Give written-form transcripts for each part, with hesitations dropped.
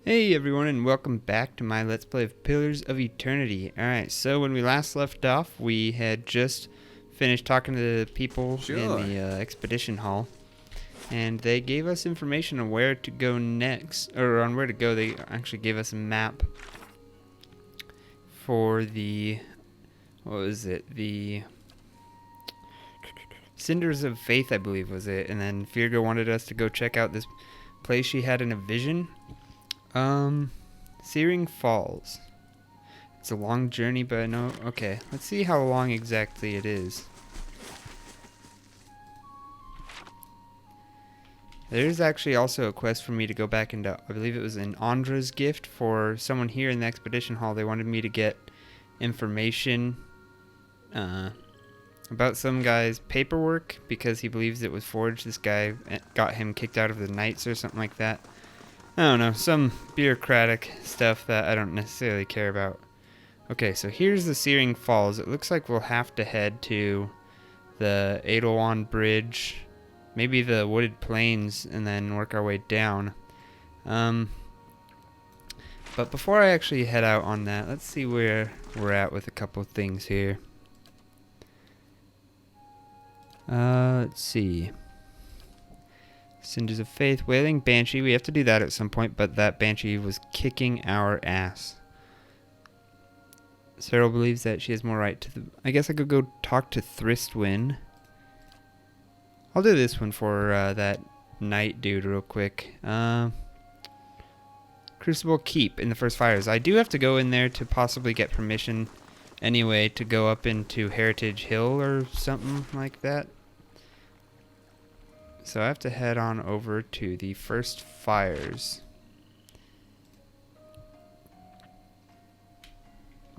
Hey everyone, and welcome back to my Let's Play of Pillars of Eternity. Alright, so when we last left off, we had just finished talking to the people in the expedition hall, and they gave us information on where to go next, or on where to go. They actually gave us a map for the, what was it, the Cinders of Faith, I believe was it, and then Virgo wanted us to go check out this place she had in a vision. Searing Falls. It's a long journey, but I know... Okay, let's see how long exactly it is. There's actually also a quest for me to go back into... I believe it was an Andra's gift for someone here in the expedition hall. They wanted me to get information about some guy's paperwork because he believes it was forged. This guy got him kicked out of the Knights or something like that. I don't know, some bureaucratic stuff that I don't necessarily care about. Okay, so here's the Searing Falls. It looks like we'll have to head to the Edelwon Bridge, maybe the Wooded Plains, and then work our way down. But before I actually head out on that, let's see where we're at with a couple things here. Let's see. Cinders of Faith, Wailing Banshee. We have to do that at some point, but that Banshee was kicking our ass. Cyril believes that she has more right to the... I guess I could go talk to Thristwin. I'll do this one for that knight dude real quick. Crucible Keep in the First Fires. I do have to go in there to possibly get permission anyway to go up into Heritage Hill or something like that. So I have to head on over to the First Fires.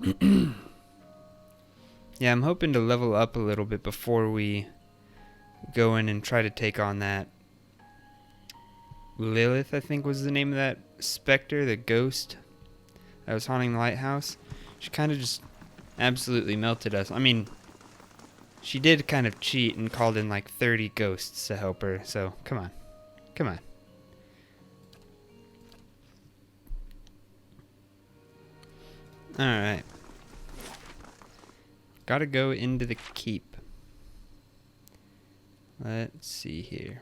Yeah, I'm hoping to level up a little bit before we go in and try to take on that Lilith, I think was the name of that specter, the ghost that was haunting the lighthouse. She kind of just absolutely melted us. I mean, she did kind of cheat and called in like 30 ghosts to help her, so come on. Come on. Alright. Gotta go into the keep. Let's see here.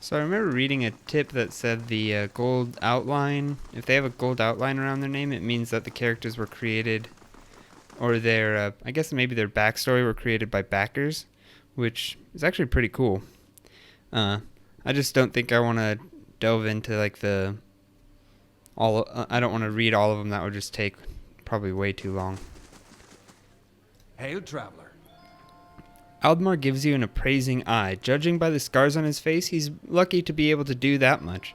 So I remember reading a tip that said the gold outline, if they have a gold outline around their name, it means that the characters were created, or their, I guess maybe their backstory were created by backers, which is actually pretty cool. I just don't think I want to delve into like I don't want to read all of them. That would just take probably way too long. Hail, traveler. Aldmar gives you an appraising eye. Judging by the scars on his face, he's lucky to be able to do that much.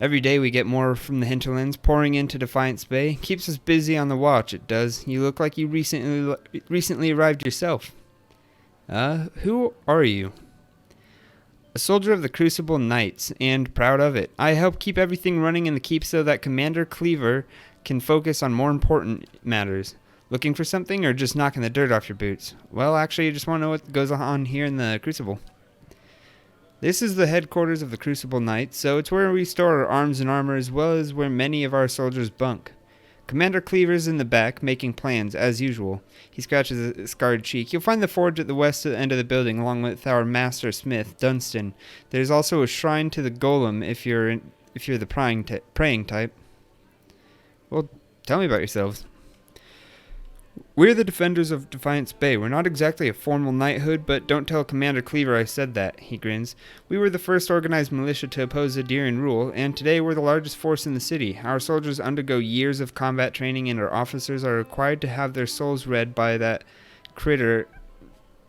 Every day we get more from the hinterlands pouring into Defiance Bay. Keeps us busy on the watch, it does. You look like you recently arrived yourself. Who are you? A soldier of the Crucible Knights, and proud of it. I help keep everything running in the keep so that Commander Cleaver can focus on more important matters. Looking for something, or just knocking the dirt off your boots? Well, actually, you just want to know what goes on here in the Crucible. This is the headquarters of the Crucible Knights, so it's where we store our arms and armor, as well as where many of our soldiers bunk. Commander Cleaver's in the back, making plans, as usual. He scratches a scarred cheek. You'll find the forge at the west end of the building, along with our master smith, Dunstan. There's also a shrine to the golem, if you're the praying type. Well, tell me about yourselves. We're the defenders of Defiance Bay. We're not exactly a formal knighthood, but don't tell Commander Cleaver I said that, he grins. We were the first organized militia to oppose Adirian rule, and today we're the largest force in the city. Our soldiers undergo years of combat training, and our officers are required to have their souls read by that critter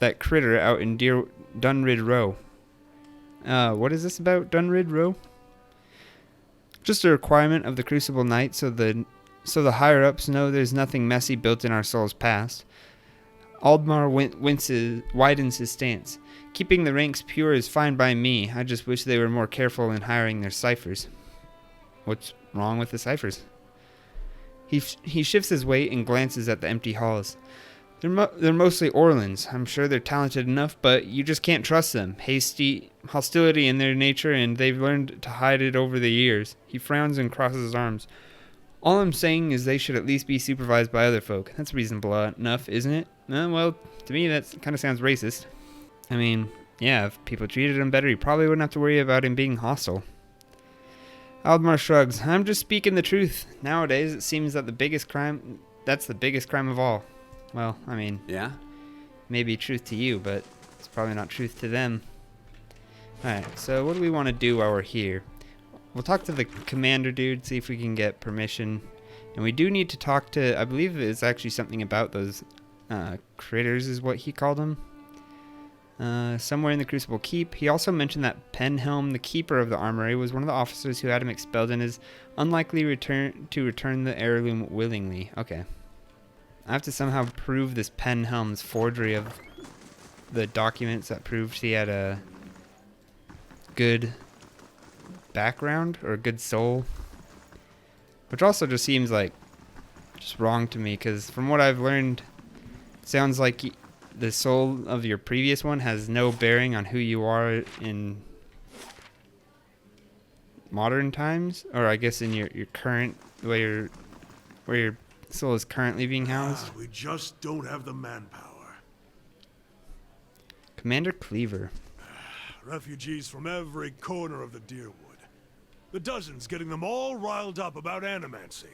out in Dunrid Row. What is this about, Dunrid Row? Just a requirement of the Crucible Knight, so the higher-ups know there's nothing messy built in our soul's past. Aldmar widens his stance. Keeping the ranks pure is fine by me. I just wish they were more careful in hiring their ciphers. What's wrong with the ciphers? He shifts his weight and glances at the empty halls. They're mostly Orlans. I'm sure they're talented enough, but you just can't trust them. Hostility in their nature, and they've learned to hide it over the years. He frowns and crosses his arms. All I'm saying is they should at least be supervised by other folk. That's reasonable enough, isn't it? Well, to me that kind of sounds racist. I mean, yeah, if people treated him better, he probably wouldn't have to worry about him being hostile. Aldmar shrugs. I'm just speaking the truth. Nowadays, it seems that that's the biggest crime of all. Well, I mean, Yeah? maybe truth to you, but it's probably not truth to them. Alright, so what do we want to do while we're here? We'll talk to the commander dude, see if we can get permission. And we do need to talk to, I believe it's actually something about those critters is what he called them. Somewhere in the Crucible Keep. He also mentioned that Penhelm, the keeper of the armory, was one of the officers who had him expelled and is unlikely to return the heirloom willingly. Okay. I have to somehow prove this Penhelm's forgery of the documents that proved he had a good background or a good soul. Which also just seems like just wrong to me, because from what I've learned, it sounds like the soul of your previous one has no bearing on who you are in modern times, or I guess in your current, where your soul is currently being housed. We just don't have the manpower. Commander Cleaver. Refugees from every corner of the Deerwood. The dozens getting them all riled up about animancy.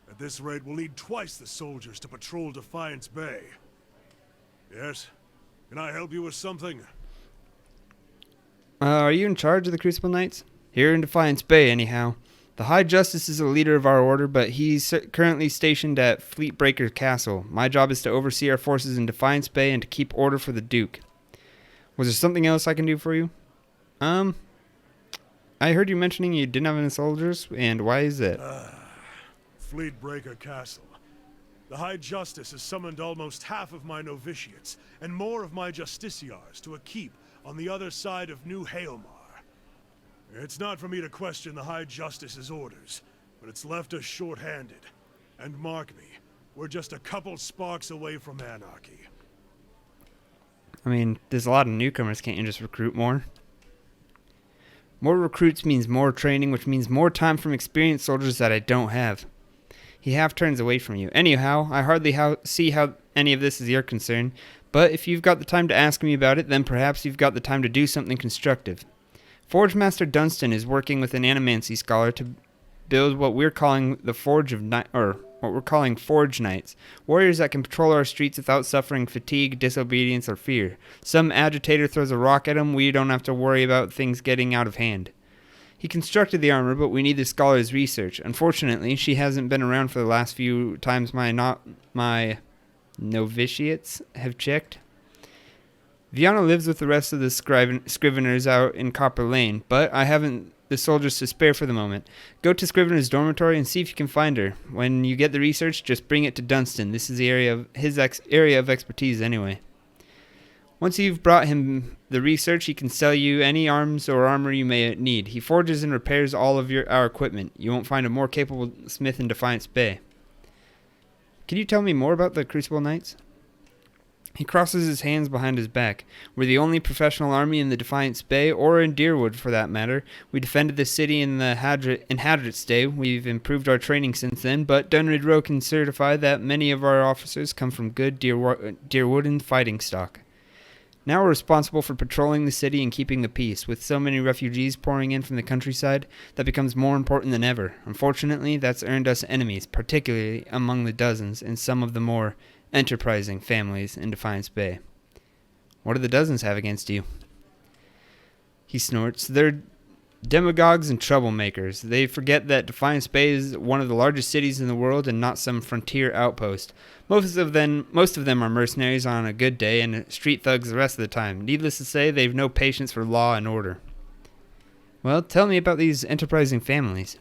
At this rate, we'll need twice the soldiers to patrol Defiance Bay. Yes? Can I help you with something? Are you in charge of the Crucible Knights? Here in Defiance Bay, anyhow. The High Justice is the leader of our order, but he's currently stationed at Fleetbreaker Castle. My job is to oversee our forces in Defiance Bay and to keep order for the Duke. Was there something else I can do for you? I heard you mentioning you didn't have any soldiers, and why is it? Fleetbreaker Castle. The High Justice has summoned almost half of my novitiates and more of my justiciars to a keep on the other side of New Hailmar. It's not for me to question the High Justice's orders, but it's left us short-handed. And mark me, we're just a couple sparks away from anarchy. I mean, there's a lot of newcomers. Can't you just recruit more? More recruits means more training, which means more time from experienced soldiers that I don't have. He half turns away from you. Anyhow, I hardly see how any of this is your concern, but if you've got the time to ask me about it, then perhaps you've got the time to do something constructive. Forge Master Dunstan is working with an animancy scholar to build what we're calling the Forge Knights, warriors that can patrol our streets without suffering fatigue, disobedience, or fear. Some agitator throws a rock at them, we don't have to worry about things getting out of hand. He constructed the armor, but we need the scholar's research. Unfortunately, she hasn't been around for the last few times my novitiates have checked. Viana lives with the rest of the scriveners out in Copper Lane, but I haven't the soldiers to spare for the moment. Go to Scrivener's dormitory and see if you can find her. When you get the research, just bring it to Dunstan. This is the his area of expertise anyway. Once you've brought him the research, he can sell you any arms or armor you may need. He forges and repairs all of our equipment. You won't find a more capable smith in Defiance Bay. Can you tell me more about the Crucible Knights? He crosses his hands behind his back. We're the only professional army in the Defiance Bay, or in Deerwood for that matter. We defended the city in Hadrit's day. We've improved our training since then, but Dunrid Rowe can certify that many of our officers come from good Deerwooden fighting stock. Now we're responsible for patrolling the city and keeping the peace. With so many refugees pouring in from the countryside, that becomes more important than ever. Unfortunately, that's earned us enemies, particularly among the dozens and some of the more enterprising families in Defiance Bay. What do the dozens have against you? He snorts. They're demagogues and troublemakers. They forget that Defiance Bay is one of the largest cities in the world and not some frontier outpost. Most of them are mercenaries on a good day and street thugs the rest of the time. Needless to say, they've no patience for law and order. Well, tell me about these enterprising families.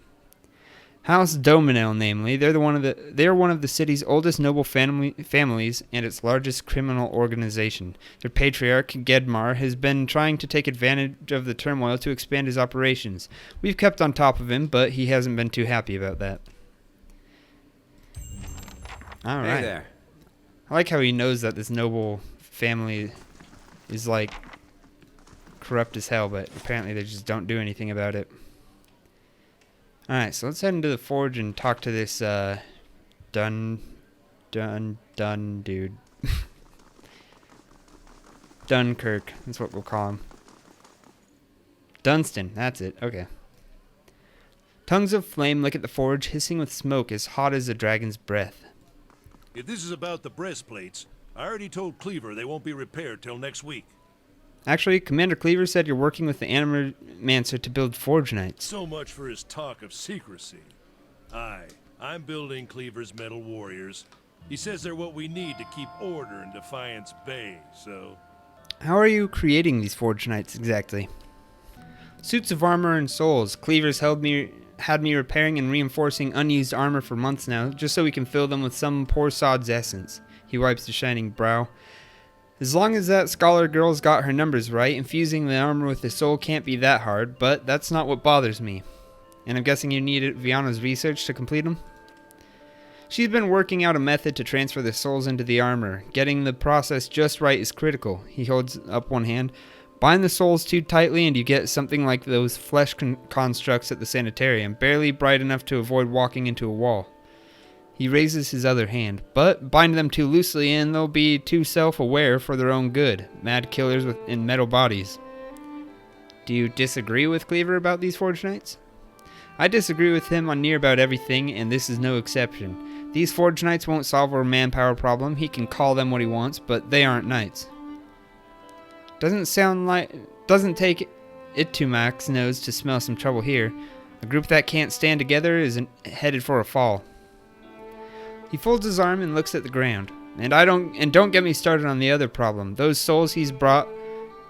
House Dominel, namely, they're one of the city's oldest noble families and its largest criminal organization. Their patriarch, Gedmar, has been trying to take advantage of the turmoil to expand his operations. We've kept on top of him, but he hasn't been too happy about that. All Hey right. there. I like how he knows that this noble family is like corrupt as hell, but apparently they just don't do anything about it. Alright, so let's head into the forge and talk to this dun dude. Dunkirk, that's what we'll call him. Dunstan, that's it, okay. Tongues of flame lick at the forge, hissing with smoke as hot as a dragon's breath. If this is about the breastplates, I already told Cleaver they won't be repaired till next week. Actually, Commander Cleaver said you're working with the Animancer to build Forge Knights. So much for his talk of secrecy. Aye, I'm building Cleaver's metal warriors. He says they're what we need to keep order in Defiance Bay, so... How are you creating these Forge Knights exactly? Suits of armor and souls. Cleaver's had me repairing and reinforcing unused armor for months now, just so we can fill them with some poor sod's essence. He wipes his shining brow. As long as that scholar girl's got her numbers right, infusing the armor with the soul can't be that hard, but that's not what bothers me. And I'm guessing you needed Viana's research to complete them? She's been working out a method to transfer the souls into the armor. Getting the process just right is critical. He holds up one hand. Bind the souls too tightly and you get something like those flesh constructs at the sanitarium, barely bright enough to avoid walking into a wall. He raises his other hand, but bind them too loosely and they'll be too self-aware for their own good. Mad killers in metal bodies. Do you disagree with Cleaver about these Forge Knights? I disagree with him on near about everything, and this is no exception. These Forge Knights won't solve our manpower problem. He can call them what he wants, but they aren't knights. Doesn't take it to Mac's nose to smell some trouble here. A group that can't stand together is headed for a fall. He folds his arm and looks at the ground. And don't get me started on the other problem. Those souls he's bought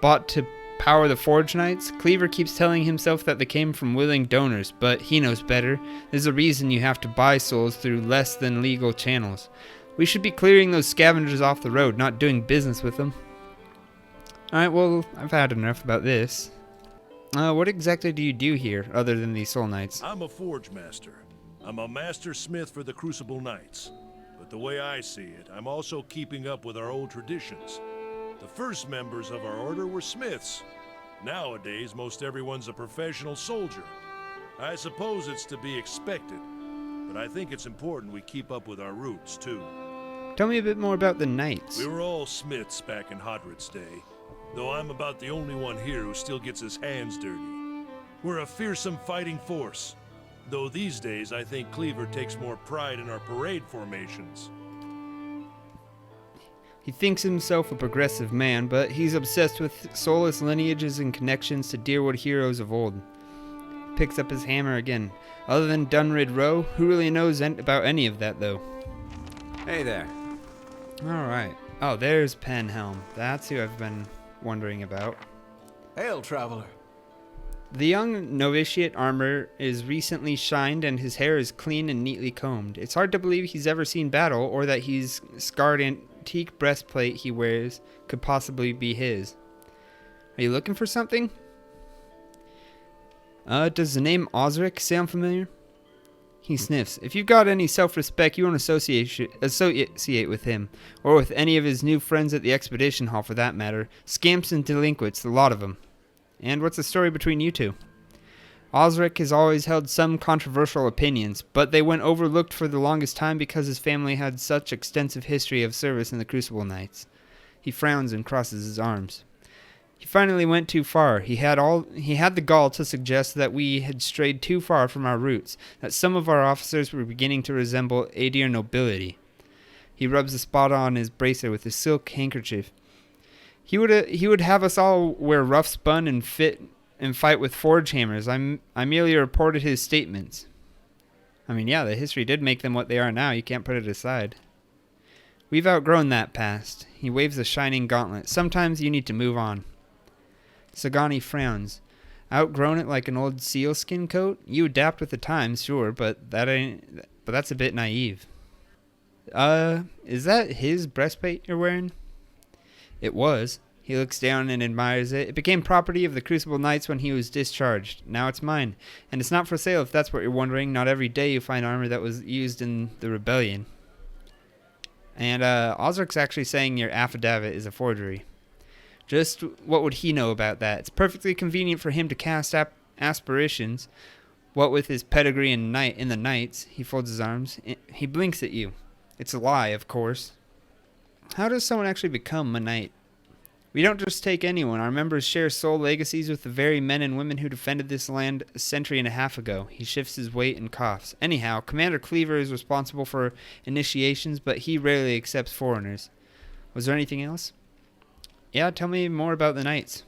to power the Forge Knights. Cleaver keeps telling himself that they came from willing donors, but he knows better. There's a reason you have to buy souls through less than legal channels. We should be clearing those scavengers off the road, not doing business with them. Alright, well, I've had enough about this. What exactly do you do here, other than these Soul Knights? I'm a forge master. I'm a master smith for the Crucible Knights. But the way I see it, I'm also keeping up with our old traditions. The first members of our order were smiths. Nowadays, most everyone's a professional soldier. I suppose it's to be expected, but I think it's important we keep up with our roots, too. Tell me a bit more about the Knights. We were all smiths back in Hodred's day, though I'm about the only one here who still gets his hands dirty. We're a fearsome fighting force, though these days I think Cleaver takes more pride in our parade formations. He thinks himself a progressive man, but he's obsessed with soulless lineages and connections to dearwood heroes of old. Picks up his hammer again. Other than Dunrid Row, who really knows about any of that, though? Hey there. Alright. Oh, there's Penhelm. That's who I've been wondering about. Hail, traveler. The young novitiate armor is recently shined and his hair is clean and neatly combed. It's hard to believe he's ever seen battle or that his scarred antique breastplate he wears could possibly be his. Are you looking for something? Does the name Osric sound familiar? He sniffs. If you've got any self-respect, you won't associate with him, or with any of his new friends at the expedition hall for that matter. Scamps and delinquents, the lot of them. And what's the story between you two? Osric has always held some controversial opinions, but they went overlooked for the longest time because his family had such extensive history of service in the Crucible Knights. He frowns and crosses his arms. He finally went too far. He had the gall to suggest that we had strayed too far from our roots, that some of our officers were beginning to resemble Adir nobility. He rubs the spot on his bracer with his silk handkerchief. He would have us all wear rough spun and fight with forge hammers. I merely reported his statements. I mean, yeah, the history did make them what they are now. You can't put it aside. We've outgrown that past. He waves a shining gauntlet. Sometimes you need to move on. Sagani frowns. Outgrown it like an old sealskin coat? You adapt with the times, sure, but that's a bit naive. Is that his breastplate you're wearing? It was. He looks down and admires it. It became property of the Crucible Knights when he was discharged. Now it's mine. And it's not for sale if that's what you're wondering. Not every day you find armor that was used in the rebellion. And Osric's actually saying your affidavit is a forgery. Just what would he know about that? It's perfectly convenient for him to cast aspirations. What with his pedigree in the Knights, he folds his arms. He blinks at you. It's a lie, of course. How does someone actually become a knight? We don't just take anyone. Our members share soul legacies with the very men and women who defended this land a century and a half ago. He shifts his weight and coughs. Anyhow, Commander Cleaver is responsible for initiations, but he rarely accepts foreigners. Was there anything else? Yeah, tell me more about the Knights.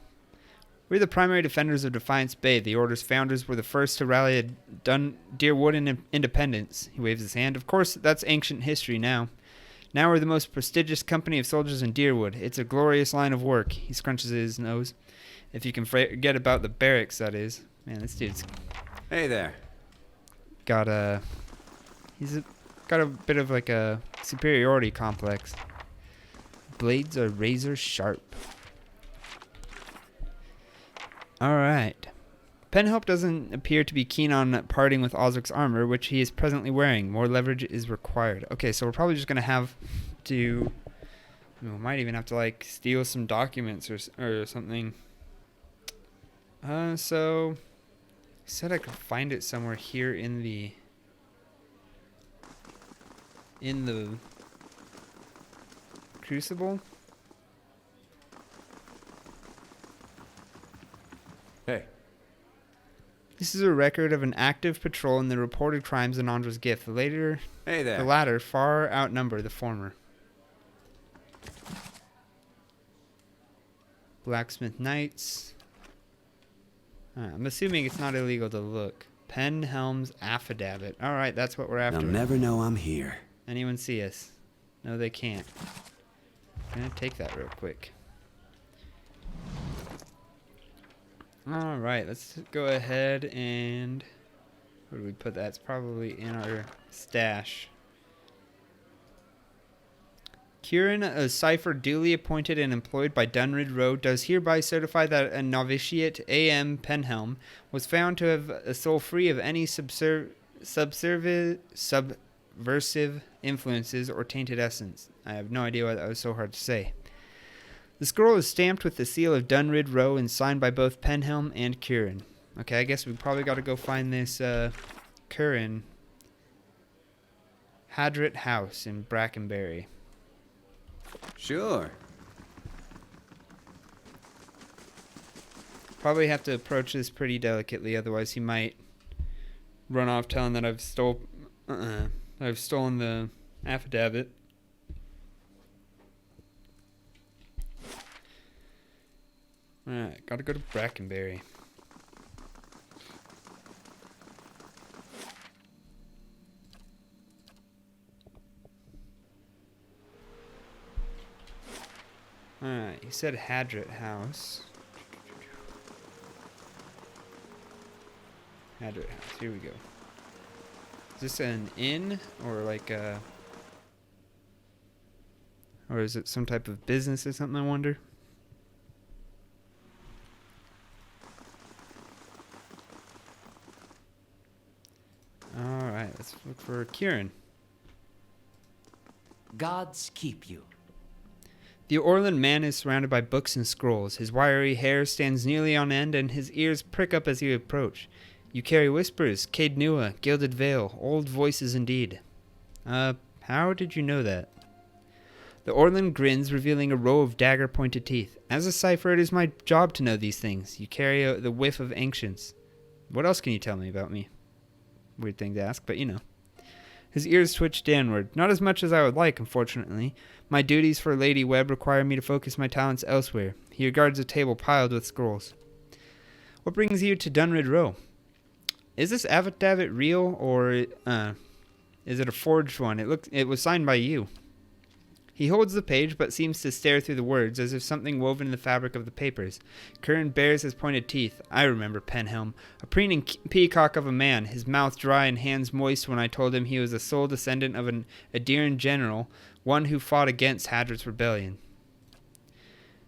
We're the primary defenders of Defiance Bay. The Order's founders were the first to rally at Deerwood independence. He waves his hand. Of course, that's ancient history now. Now we're the most prestigious company of soldiers in Deerwood. It's a glorious line of work. He scrunches his nose. If you can forget about the barracks, that is. Man, this dude's... Hey there. Got a bit of like a superiority complex. Blades are razor sharp. Alright. Penhelp doesn't appear to be keen on parting with Osric's armor, which he is presently wearing. More leverage is required. Okay, so we're probably just going to have to... We might even have to, like, steal some documents or something. So... I said I could find it somewhere here in the... Crucible? Hey. This is a record of an active patrol in the reported crimes in Andra's gift. The latter far outnumber the former. Blacksmith Knights. I'm assuming it's not illegal to look. Penhelm's affidavit. Alright, that's what we're after. They'll never know I'm here. Anyone see us? No, they can't. I'm gonna take that real quick. Alright, let's go ahead and... Where do we put that? It's probably in our stash. Kieran, a cipher duly appointed and employed by Dunrid Road, does hereby certify that a novitiate A.M. Penhelm was found to have a soul free of any subversive influences or tainted essence. I have no idea why that was so hard to say. The scroll is stamped with the seal of Dunrid Row and signed by both Penhelm and Kieran. Okay, I guess we probably got to go find this Kieran Hadrit House in Brackenberry. Sure. Probably have to approach this pretty delicately, otherwise he might run off telling that I've stolen the affidavit. Alright, gotta go to Brackenberry. Alright, he said Hadrit House. Hadrit House, here we go. Is this an inn or like a... Or is it some type of business or something, I wonder? Alright, let's look for Kieran. Gods keep you. The Orland man is surrounded by books and scrolls. His wiry hair stands nearly on end, and his ears prick up as you approach. You carry whispers, Cade Nua, Gilded Veil, old voices indeed. How did you know that? The Orland grins, revealing a row of dagger-pointed teeth. As a cipher, it is my job to know these things. You carry the whiff of ancients. What else can you tell me about me? Weird thing to ask, but you know. His ears twitch downward. Not as much as I would like, unfortunately. My duties for Lady Webb require me to focus my talents elsewhere. He regards a table piled with scrolls. What brings you to Dunrid Row? Is this affidavit real, or is it a forged one? It was signed by you. He holds the page, but seems to stare through the words, as if something woven in the fabric of the papers. Curran bares his pointed teeth. I remember Penhelm. A preening peacock of a man, his mouth dry and hands moist when I told him he was the sole descendant of an Adirian general, one who fought against Hadrit's rebellion.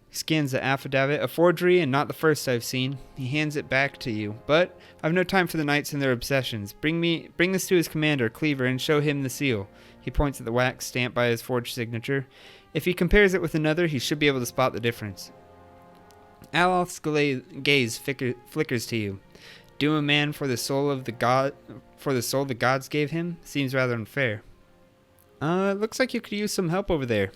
He scans the affidavit, a forgery and not the first I've seen. He hands it back to you, but I've no time for the knights and their obsessions. Bring this to his commander, Cleaver, and show him the seal. He points at the wax stamped by his forged signature. If he compares it with another, he should be able to spot the difference. Aloth's gaze flickers to you. Doom a man for the soul the gods gave him seems rather unfair. It looks like you could use some help over there.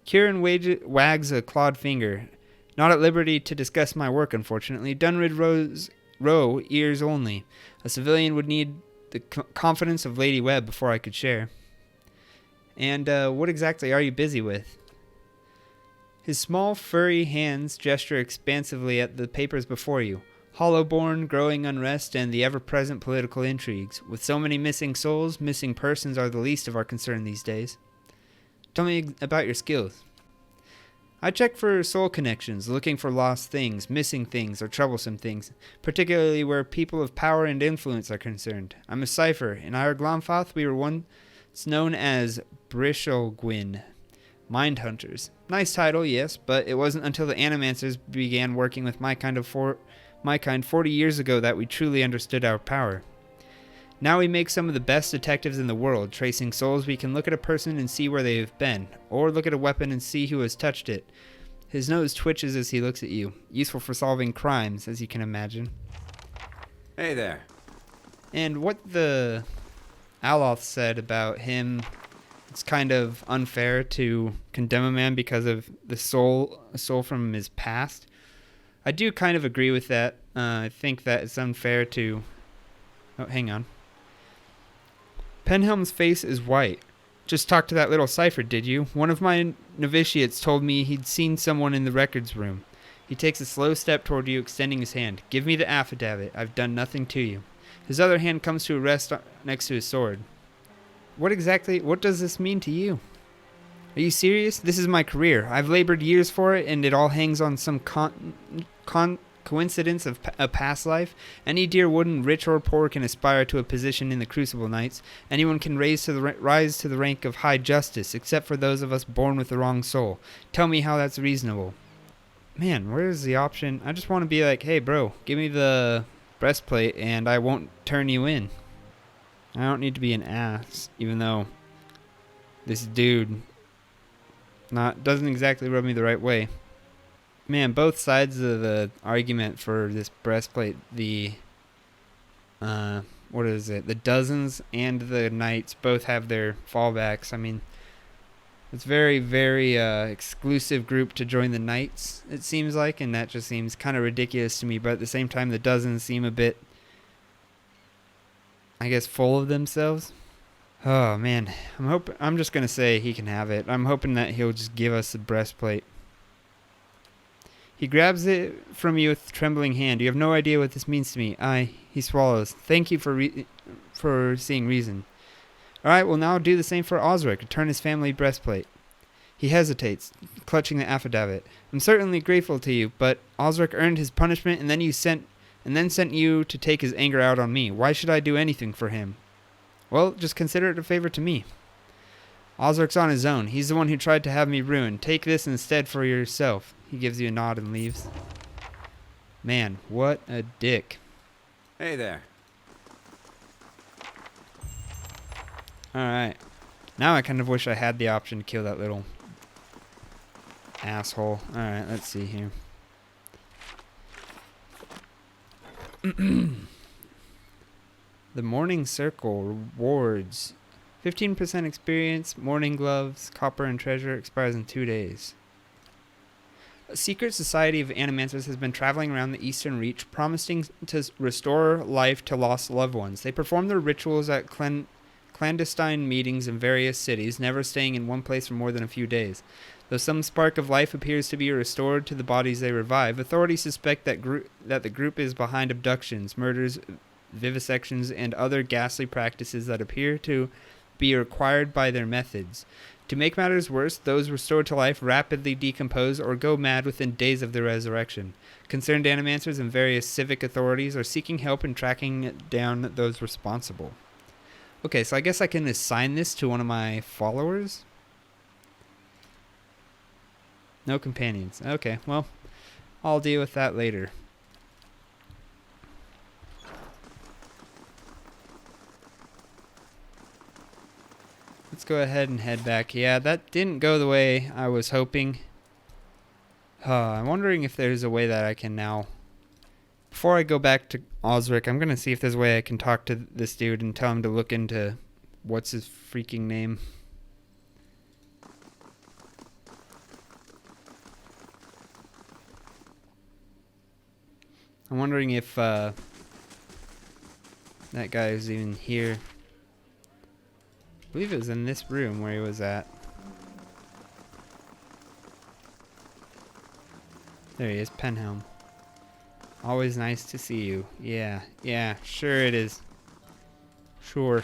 Kieran wags a clawed finger. Not at liberty to discuss my work, unfortunately. Dunrid Row ears only. A civilian would need the confidence of Lady Webb before I could share. And what exactly are you busy with? His small, furry hands gesture expansively at the papers before you. Hollowborn, growing unrest, and the ever-present political intrigues. With so many missing souls, missing persons are the least of our concern these days. Tell me about your skills. I check for soul connections, looking for lost things, missing things, or troublesome things, particularly where people of power and influence are concerned. I'm a cipher. In our Glomfoth, we were once known as Brishelgwyn, Mind Hunters. Nice title, yes, but it wasn't until the Animancers began working with my kind 40 years ago that we truly understood our power. Now we make some of the best detectives in the world. Tracing souls, we can look at a person and see where they have been, or look at a weapon and see who has touched it. His nose twitches as he looks at you. Useful for solving crimes, as you can imagine. Hey there. And what the Aloth said about him, it's kind of unfair to condemn a man because of a soul from his past. I do kind of agree with that. I think that it's unfair to... Oh, hang on. Penhelm's face is white. Just talked to that little cipher, did you? One of my novitiates told me he'd seen someone in the records room. He takes a slow step toward you, extending his hand. Give me the affidavit. I've done nothing to you. His other hand comes to a rest next to his sword. What does this mean to you? Are you serious? This is my career. I've labored years for it, and it all hangs on some coincidence of a past life. Any dear wooden, rich or poor, can aspire to a position in the Crucible Knights. Anyone can rise to the rank of High Justice, except for those of us born with the wrong soul. Tell me how that's reasonable. Man, where's the option? I just want to be like, hey, bro, give me the breastplate, and I won't turn you in. I don't need to be an ass, even though this dude doesn't exactly rub me the right way. Man, both sides of the argument for this breastplate, the the dozens and the knights both have their fallbacks. I mean, it's very, very exclusive group to join the knights, it seems like, and that just seems kind of ridiculous to me. But at the same time, the dozens seem a bit, I guess, full of themselves. Oh man, I'm just gonna say he can have it. I'm hoping that he'll just give us the breastplate. He grabs it from you with trembling hand. You have no idea what this means to me. He swallows. Thank you for seeing reason. All right, well now do the same for Osric. Return his family breastplate. He hesitates, clutching the affidavit. I'm certainly grateful to you, but Osric earned his punishment, and then sent you to take his anger out on me. Why should I do anything for him? Well, just consider it a favor to me. Osric's on his own. He's the one who tried to have me ruined. Take this instead for yourself. He gives you a nod and leaves. Man, what a dick. Hey there. Alright. Now I kind of wish I had the option to kill that little asshole. Alright, let's see here. The Morning Circle rewards 15% experience, morning gloves, copper and treasure, expires in 2 days. A secret society of animancers has been traveling around the Eastern Reach, promising to restore life to lost loved ones. They perform their rituals at clandestine meetings in various cities, never staying in one place for more than a few days. Though some spark of life appears to be restored to the bodies they revive, authorities suspect that the group is behind abductions, murders, vivisections, and other ghastly practices that appear to be required by their methods. To make matters worse, those restored to life rapidly decompose or go mad within days of their resurrection. Concerned animancers and various civic authorities are seeking help in tracking down those responsible. Okay, so I guess I can assign this to one of my followers? No companions. Okay, well, I'll deal with that later. let's go ahead and head back. Yeah, that didn't go the way I was hoping. I'm wondering if there's a way that I can now... Before I go back to Osric, I'm going to see if there's a way I can talk to this dude and tell him to look into... What's his freaking name? I'm wondering if that guy is even here. I believe it was in this room where he was at. There he is, Penhelm. Always nice to see you. Yeah, sure it is. Sure.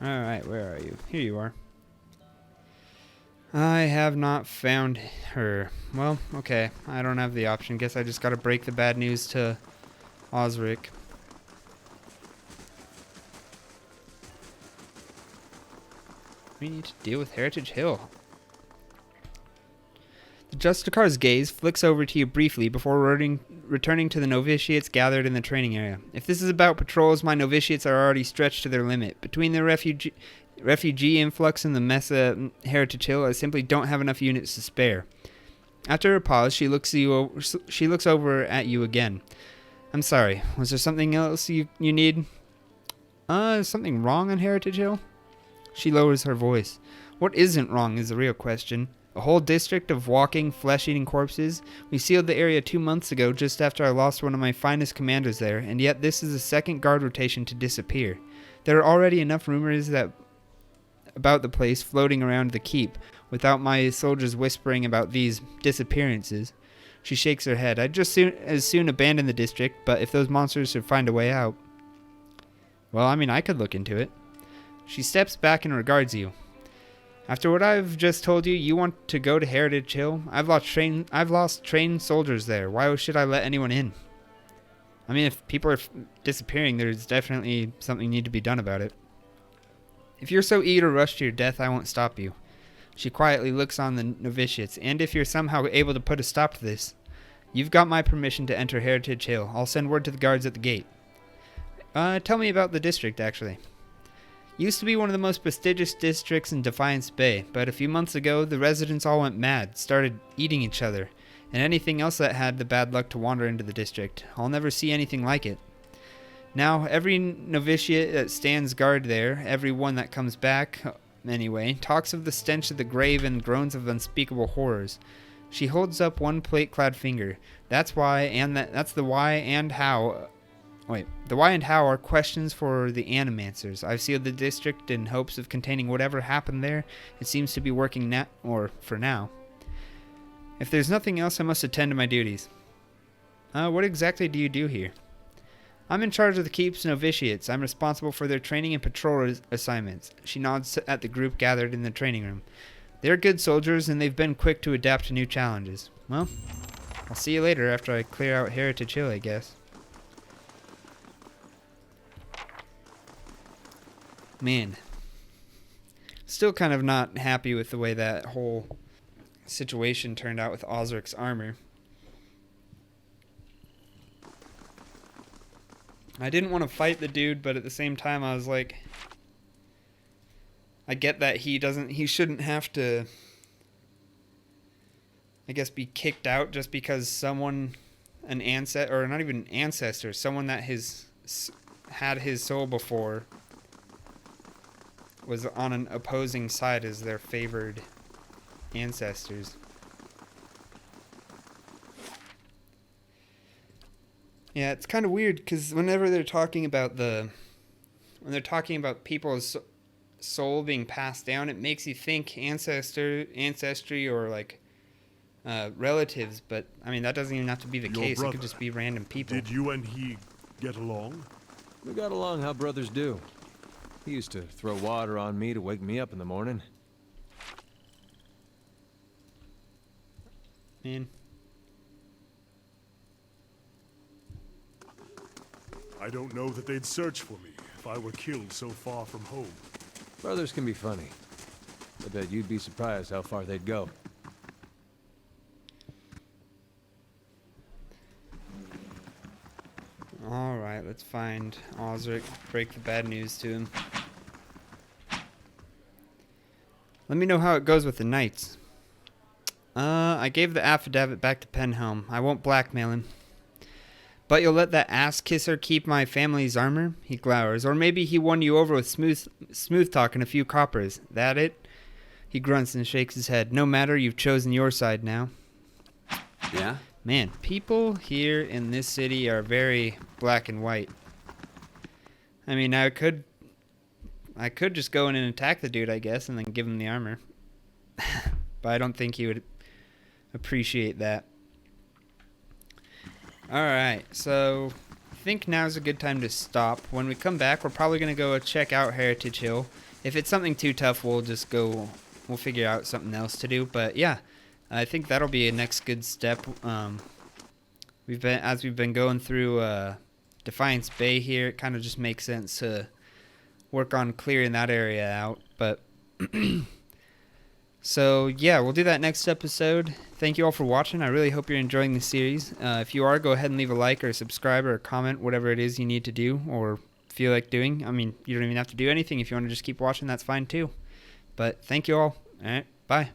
Alright, where are you? Here you are. I have not found her. Well, okay. I don't have the option. Guess I just gotta break the bad news to Osric. We need to deal with Heritage Hill. The Justicar's gaze flicks over to you briefly before returning to the novitiates gathered in the training area. If this is about patrols, my novitiates are already stretched to their limit. Between the refugee influx and the mess at Heritage Hill, I simply don't have enough units to spare. After a pause, she looks over at you again. I'm sorry, was there something else you need? Is something wrong on Heritage Hill? She lowers her voice. What isn't wrong is the real question. A whole district of walking, flesh-eating corpses. We sealed the area 2 months ago, just after I lost one of my finest commanders there, and yet this is the second guard rotation to disappear. There are already enough rumors about the place floating around the keep, without my soldiers whispering about these disappearances. She shakes her head. I'd just as soon abandon the district, but if those monsters should find a way out... Well, I mean, I could look into it. She steps back and regards you. After what I've just told you, you want to go to Heritage Hill? I've lost trained soldiers there. Why should I let anyone in? I mean, if people are disappearing, there's definitely something need to be done about it. If you're so eager to rush to your death, I won't stop you. She quietly looks on the novitiates, and if you're somehow able to put a stop to this, you've got my permission to enter Heritage Hill. I'll send word to the guards at the gate. Tell me about the district, actually. Used to be one of the most prestigious districts in Defiance Bay, but a few months ago, the residents all went mad, started eating each other, and anything else that had the bad luck to wander into the district. I'll never see anything like it. Now, every novitiate that stands guard there, every one that comes back, anyway, talks of the stench of the grave and groans of unspeakable horrors. She holds up one plate-clad finger. That's why, and that's the why and how... The why and how are questions for the Animancers. I've sealed the district in hopes of containing whatever happened there. It seems to be working for now. If there's nothing else, I must attend to my duties. What exactly do you do here? I'm in charge of the keep's novitiates. I'm responsible for their training and patrol assignments. She nods at the group gathered in the training room. They're good soldiers, and they've been quick to adapt to new challenges. Well, I'll see you later after I clear out Heritage Hill, I guess. Man, still kind of not happy with the way that whole situation turned out with Osric's armor. I didn't want to fight the dude, but at the same time I was like, I get that he shouldn't have to, I guess, be kicked out just because someone, an ancestor, or not even an ancestor, someone that had his soul before was on an opposing side as their favored ancestors. Yeah, it's kind of weird because whenever they're talking about people's soul being passed down, it makes you think ancestry or like relatives, but I mean that doesn't even have to be the case. Brother, it could just be random people. Did you and he get along? We got along how brothers do. He used to throw water on me to wake me up in the morning. Man. I don't know that they'd search for me if I were killed so far from home. Brothers can be funny. I bet you'd be surprised how far they'd go. Alright, let's find Osric. Break the bad news to him. Let me know how it goes with the knights. I gave the affidavit back to Penhelm. I won't blackmail him. But you'll let that ass-kisser keep my family's armor? He glowers. Or maybe he won you over with smooth talk and a few coppers. That it? He grunts and shakes his head. No matter, you've chosen your side now. Yeah? Man, people here in this city are very black and white. I mean, I could just go in and attack the dude, I guess, and then give him the armor. But I don't think he would appreciate that. Alright, so I think now's a good time to stop. When we come back, we're probably going to go check out Heritage Hill. If it's something too tough, we'll figure out something else to do. But yeah, I think that'll be a next good step. We've been going through Defiance Bay here, it kind of just makes sense to work on clearing that area out. But so yeah, we'll do that next episode. Thank you all for watching. I really hope you're enjoying the series. If you are, go ahead and leave a like or a subscribe or a comment, whatever it is you need to do or feel like doing. I mean, you don't even have to do anything. If you want to just keep watching, that's fine too. But thank you all. All right, bye.